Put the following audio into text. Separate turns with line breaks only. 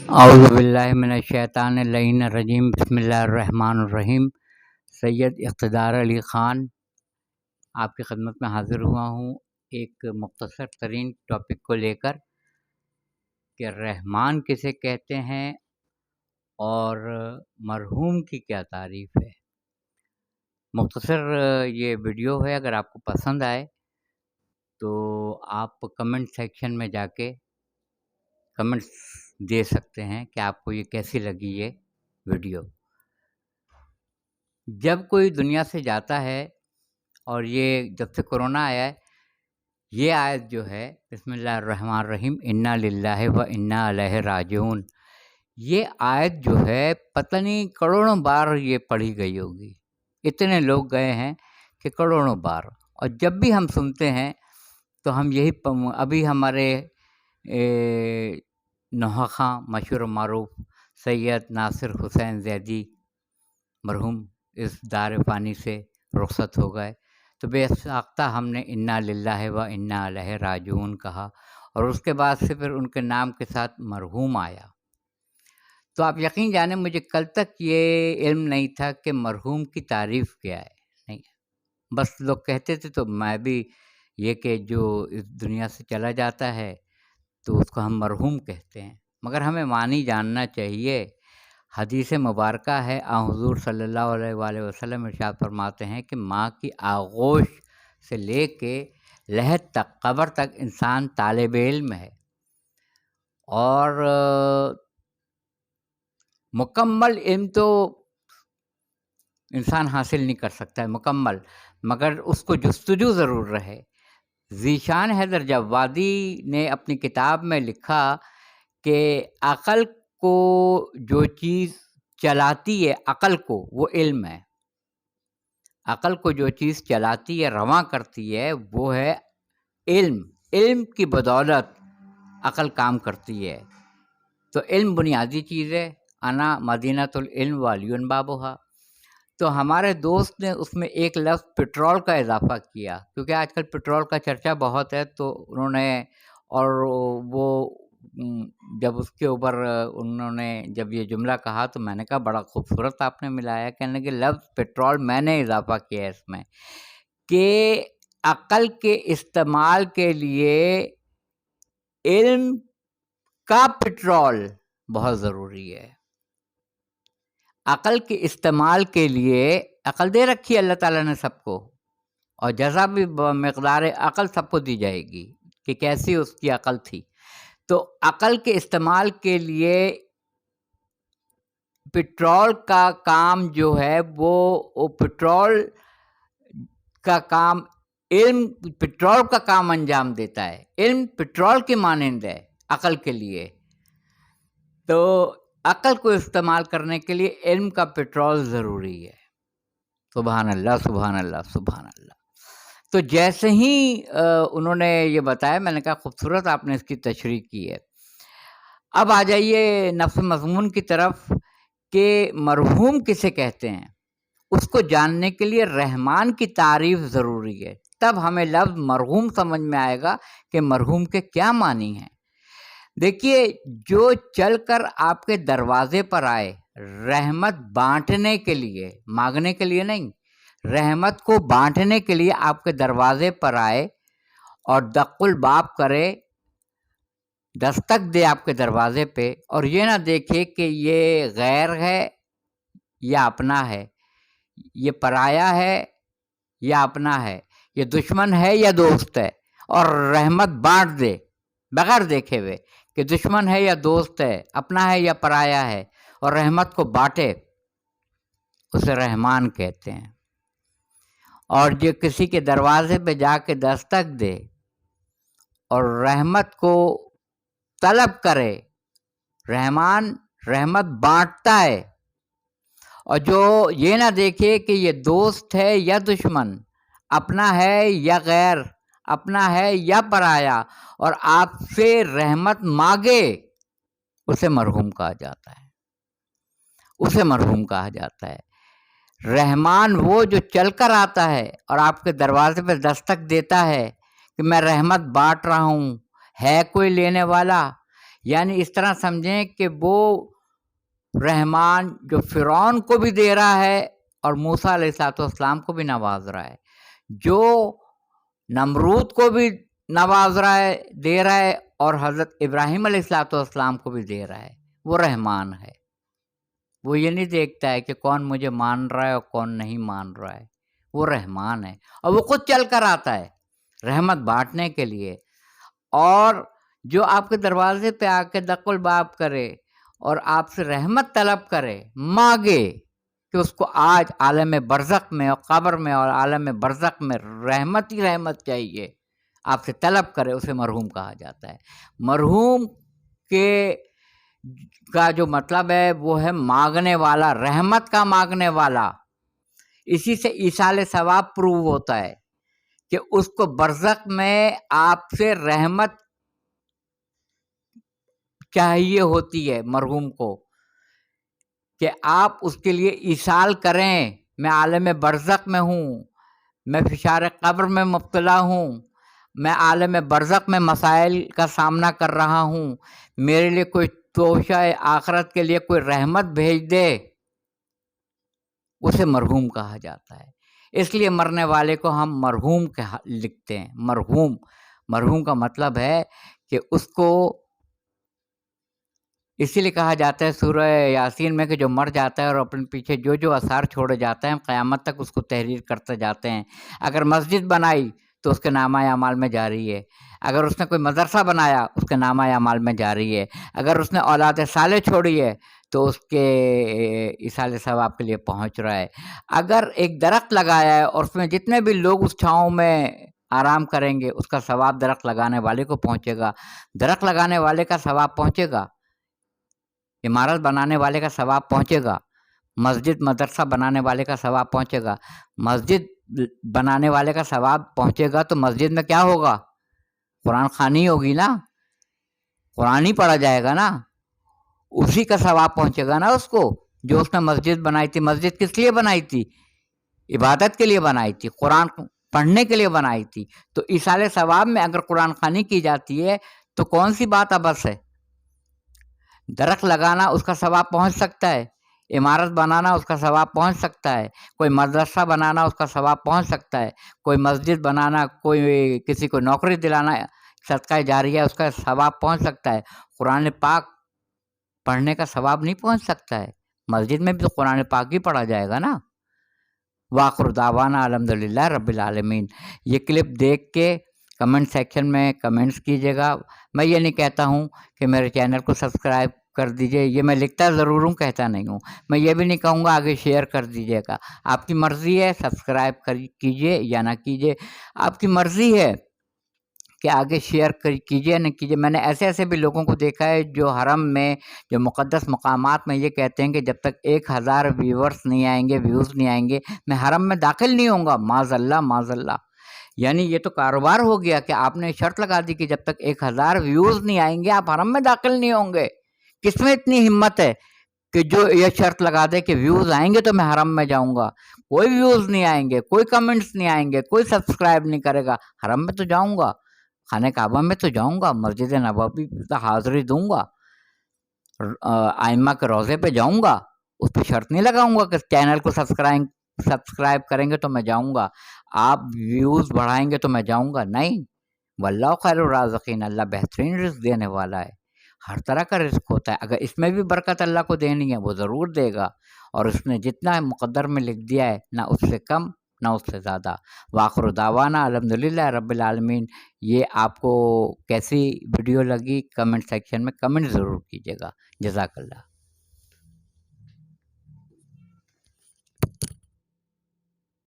اعوذ باللہ من الشیطان اللعین الرجیم، بسم اللہ الرحمن الرحیم۔ سید اقتدار علی خان آپ کی خدمت میں حاضر ہوا ہوں ایک مختصر ترین ٹاپک کو لے کر کہ رحمان کسے کہتے ہیں اور مرحوم کی کیا تعریف ہے۔ مختصر یہ ویڈیو ہے، اگر آپ کو پسند آئے تو آپ کمنٹ سیکشن میں جا کے کمنٹس دے سکتے ہیں کہ آپ کو یہ کیسی لگی یہ ویڈیو۔ جب کوئی دنیا سے جاتا ہے، اور یہ جب سے کرونا آیا ہے، یہ آیت جو ہے بسم اللہ الرحمن الرحیم انا للہ و انا الیہ راجعون، یہ آیت جو ہے پتہ نہیں کروڑوں بار یہ پڑھی گئی ہوگی۔ اتنے لوگ گئے ہیں کہ کروڑوں بار، اور جب بھی ہم سنتے ہیں تو ہم یہی ابھی ہمارے نوحہ خاں مشہور و معروف سید ناصر حسین زیدی مرحوم اس دار فانی سے رخصت ہو گئے، تو بے ساختہ ہم نے انا للہ و انا الیہ راجعون کہا، اور اس کے بعد سے پھر ان کے نام کے ساتھ مرحوم آیا۔ تو آپ یقین جانیں مجھے کل تک یہ علم نہیں تھا کہ مرحوم کی تعریف کیا ہے، نہیں، بس لوگ کہتے تھے تو میں بھی یہ کہ جو اس دنیا سے چلا جاتا ہے تو اس کو ہم مرحوم کہتے ہیں، مگر ہمیں معنی جاننا چاہیے۔ حدیث مبارکہ ہے، حضور صلی اللہ علیہ وآلہ وسلم ارشاد فرماتے ہیں کہ ماں کی آغوش سے لے کے لحد تک، قبر تک انسان طالب علم ہے، اور مکمل علم تو انسان حاصل نہیں کر سکتا ہے مکمل، مگر اس کو جستجو ضرور رہے۔ ذیشان حیدر جوادی نے اپنی کتاب میں لکھا کہ عقل کو جو چیز چلاتی ہے، عقل کو، وہ علم ہے۔ عقل کو جو چیز چلاتی ہے، رواں کرتی ہے، وہ ہے علم۔ علم کی بدولت عقل کام کرتی ہے۔ تو علم بنیادی چیز ہے، انا مدینۃ العلم والی بابھا۔ تو ہمارے دوست نے اس میں ایک لفظ پٹرول کا اضافہ کیا، کیونکہ آج کل پٹرول کا چرچا بہت ہے، تو انہوں نے، اور وہ جب اس کے اوپر انہوں نے جب یہ جملہ کہا تو میں نے کہا بڑا خوبصورت آپ نے ملایا، کہنے کہ لفظ پٹرول میں نے اضافہ کیا ہے اس میں، کہ عقل کے استعمال کے لیے علم کا پٹرول بہت ضروری ہے۔ عقل کے استعمال کے لیے عقل دے رکھی ہے اللہ تعالیٰ نے سب کو، اور جزا بھی مقدار عقل سب کو دی جائے گی کہ کیسی اس کی عقل تھی۔ تو عقل کے استعمال کے لیے پٹرول کا کام جو ہے وہ پٹرول کا کام، علم پٹرول کا کام انجام دیتا ہے۔ علم پٹرول کی مانند ہے عقل کے لیے، تو عقل کو استعمال کرنے کے لیے علم کا پٹرول ضروری ہے۔ سبحان اللہ، سبحان اللہ، سبحان اللہ۔ تو جیسے ہی انہوں نے یہ بتایا، میں نے کہا خوبصورت آپ نے اس کی تشریح کی ہے۔ اب آ جائیے نفس مضمون کی طرف کہ مرحوم کسے کہتے ہیں۔ اس کو جاننے کے لیے رحمان کی تعریف ضروری ہے، تب ہمیں لفظ مرحوم سمجھ میں آئے گا کہ مرحوم کے کیا معنی ہیں۔ دیکھیے، جو چل کر آپ کے دروازے پر آئے رحمت بانٹنے کے لیے، مانگنے کے لیے نہیں، رحمت کو بانٹنے کے لیے آپ کے دروازے پر آئے اور دق الباب کرے، دستک دے آپ کے دروازے پہ، اور یہ نہ دیکھے کہ یہ غیر ہے یا اپنا ہے، یہ پرایا ہے یا اپنا ہے، یہ دشمن ہے یا دوست ہے، اور رحمت بانٹ دے بغیر دیکھے ہوئے کہ دشمن ہے یا دوست ہے، اپنا ہے یا پرایا ہے، اور رحمت کو بانٹے، اسے رحمان کہتے ہیں۔ اور جو کسی کے دروازے پہ جا کے دستک دے اور رحمت کو طلب کرے، رحمان رحمت بانٹتا ہے، اور جو یہ نہ دیکھے کہ یہ دوست ہے یا دشمن، اپنا ہے یا غیر، اپنا ہے یا پرایا، اور آپ سے رحمت مانگے، اسے مرحوم کہا جاتا ہے، اسے مرحوم کہا جاتا ہے۔ رحمان وہ جو چل کر آتا ہے اور آپ کے دروازے پہ دستک دیتا ہے کہ میں رحمت بانٹ رہا ہوں، ہے کوئی لینے والا، یعنی اس طرح سمجھیں کہ وہ رحمان جو فرعون کو بھی دے رہا ہے اور موسیٰ علیہ الصلوۃ والسلام کو بھی نواز رہا ہے، جو نمرود کو بھی نواز رہا ہے، دے رہا ہے، اور حضرت ابراہیم علیہ الصلوۃ والسلام کو بھی دے رہا ہے، وہ رحمان ہے۔ وہ یہ نہیں دیکھتا ہے کہ کون مجھے مان رہا ہے اور کون نہیں مان رہا ہے، وہ رحمان ہے، اور وہ خود چل کر آتا ہے رحمت بانٹنے کے لیے۔ اور جو آپ کے دروازے پہ آ کے دق الباب کرے اور آپ سے رحمت طلب کرے، مانگے کہ اس کو آج عالم برزخ میں اور قبر میں اور عالم برزخ میں رحمت ہی رحمت چاہیے، آپ سے طلب کرے، اسے مرحوم کہا جاتا ہے۔ مرحوم کا جو مطلب ہے وہ ہے مانگنے والا، رحمت کا مانگنے والا۔ اسی سے ایصال ثواب پروو ہوتا ہے کہ اس کو برزخ میں آپ سے رحمت چاہیے ہوتی ہے مرحوم کو، کہ آپ اس کے لیے ایصال کریں، میں عالم برزخ میں ہوں، میں فشار قبر میں مبتلا ہوں، میں عالم برزخ میں مسائل کا سامنا کر رہا ہوں، میرے لیے کوئی توشہ آخرت کے لیے کوئی رحمت بھیج دے، اسے مرحوم کہا جاتا ہے۔ اس لیے مرنے والے کو ہم مرحوم لکھتے ہیں۔ مرحوم کا مطلب ہے کہ اس کو اسی لیے کہا جاتا ہے سورہ یاسین میں کہ جو مر جاتا ہے اور اپنے پیچھے جو آثار چھوڑے جاتے ہیں قیامت تک اس کو تحریر کرتے جاتے ہیں۔ اگر مسجد بنائی تو اس کے نامہ اعمال میں جاری ہے، اگر اس نے کوئی مدرسہ بنایا اس کے نامہ اعمال میں جاری ہے، اگر اس نے اولاد صالح چھوڑی ہے تو اس کے ایصال ثواب کے لیے پہنچ رہا ہے۔ اگر ایک درخت لگایا ہے اور اس میں جتنے بھی لوگ اس چھاؤں میں آرام کریں گے اس کا ثواب درخت لگانے والے کو پہنچے گا، درخت لگانے والے کا ثواب پہنچے گا، عمارت بنانے والے کا ثواب پہنچے گا، مسجد مدرسہ بنانے والے کا ثواب پہنچے گا۔ مسجد بنانے والے کا ثواب پہنچے گا تو مسجد میں کیا ہوگا؟ قرآن خوانی ہوگی نا، قرآن ہی پڑھا جائے گا نا، اسی کا ثواب پہنچے گا نا اس کو، جو اس نے مسجد بنائی تھی۔ مسجد کس لیے بنائی تھی؟ عبادت کے لیے بنائی تھی، قرآن پڑھنے کے لیے بنائی تھی۔ تو ایصال ثواب میں اگر قرآن خوانی کی جاتی ہے تو کون سی بات ابس ہے؟ درخت لگانا اس کا ثواب پہنچ سکتا ہے، عمارت بنانا اس کا ثواب پہنچ سکتا ہے، کوئی مدرسہ بنانا اس کا ثواب پہنچ سکتا ہے، کوئی مسجد بنانا، کوئی کسی کو نوکری دلانا، صدقہ جاریہ اس کا ثواب پہنچ سکتا ہے۔ قرآن پاک پڑھنے کا ثواب نہیں پہنچ سکتا ہے؟ مسجد میں بھی تو قرآن پاک ہی پڑھا جائے گا نا۔ وآخر دعوانا الحمدللہ رب العالمین۔ یہ کلپ دیکھ کے کمنٹ سیکشن میں کمنٹس کیجیے گا۔ میں یہ نہیں کہتا ہوں کہ میرے چینل کو سبسکرائب کر دیجیے، یہ میں لکھتا ضرور ہوں، کہتا نہیں ہوں۔ میں یہ بھی نہیں کہوں گا آگے شیئر کر دیجیے گا، آپ کی مرضی ہے، سبسکرائب کیجیے یا نہ کیجیے، آپ کی مرضی ہے کہ آگے شیئر کیجیے نہ کیجیے۔ میں نے ایسے بھی لوگوں کو دیکھا ہے جو حرم میں، جو مقدس مقامات میں یہ کہتے ہیں کہ جب تک 1000 ویورز نہیں آئیں گے، ویوز نہیں آئیں گے، میں حرم میں داخل نہیں ہوں گا۔ معاذ اللہ معاذ اللہ، یعنی یہ تو کاروبار ہو گیا کہ آپ نے شرط لگا دی کہ جب تک 1000 ویوز نہیں آئیں گے آپ حرم میں داخل نہیں ہوں گے۔ کس میں اتنی ہمت ہے کہ جو یہ شرط لگا دے کہ ویوز آئیں گے تو میں حرم میں جاؤں گا؟ کوئی ویوز نہیں آئیں گے، کوئی کمنٹس نہیں آئیں گے، کوئی سبسکرائب نہیں کرے گا، حرم میں تو جاؤں گا، خانہ کعبہ میں تو جاؤں گا، مسجد نبوی پہ حاضری دوں گا، ائمہ کے روضے پہ جاؤں گا، اس پہ شرط نہیں لگاؤں گا کہ چینل کو سبسکرائب کریں گے تو میں جاؤں گا، آپ ویوز بڑھائیں گے تو میں جاؤں گا، نہیں۔ واللہ خیر الرازقین، اللہ بہترین رزق دینے والا ہے، ہر طرح کا رزق ہوتا ہے، اگر اس میں بھی برکت اللہ کو دینی ہے وہ ضرور دے گا، اور اس نے جتنا مقدر میں لکھ دیا ہے نہ اس سے کم نہ اس سے زیادہ۔ وآخر دعوانا الحمدللہ رب العالمین۔ یہ آپ کو کیسی ویڈیو لگی کمنٹ سیکشن میں کمنٹ ضرور کیجیے گا۔ جزاک اللہ۔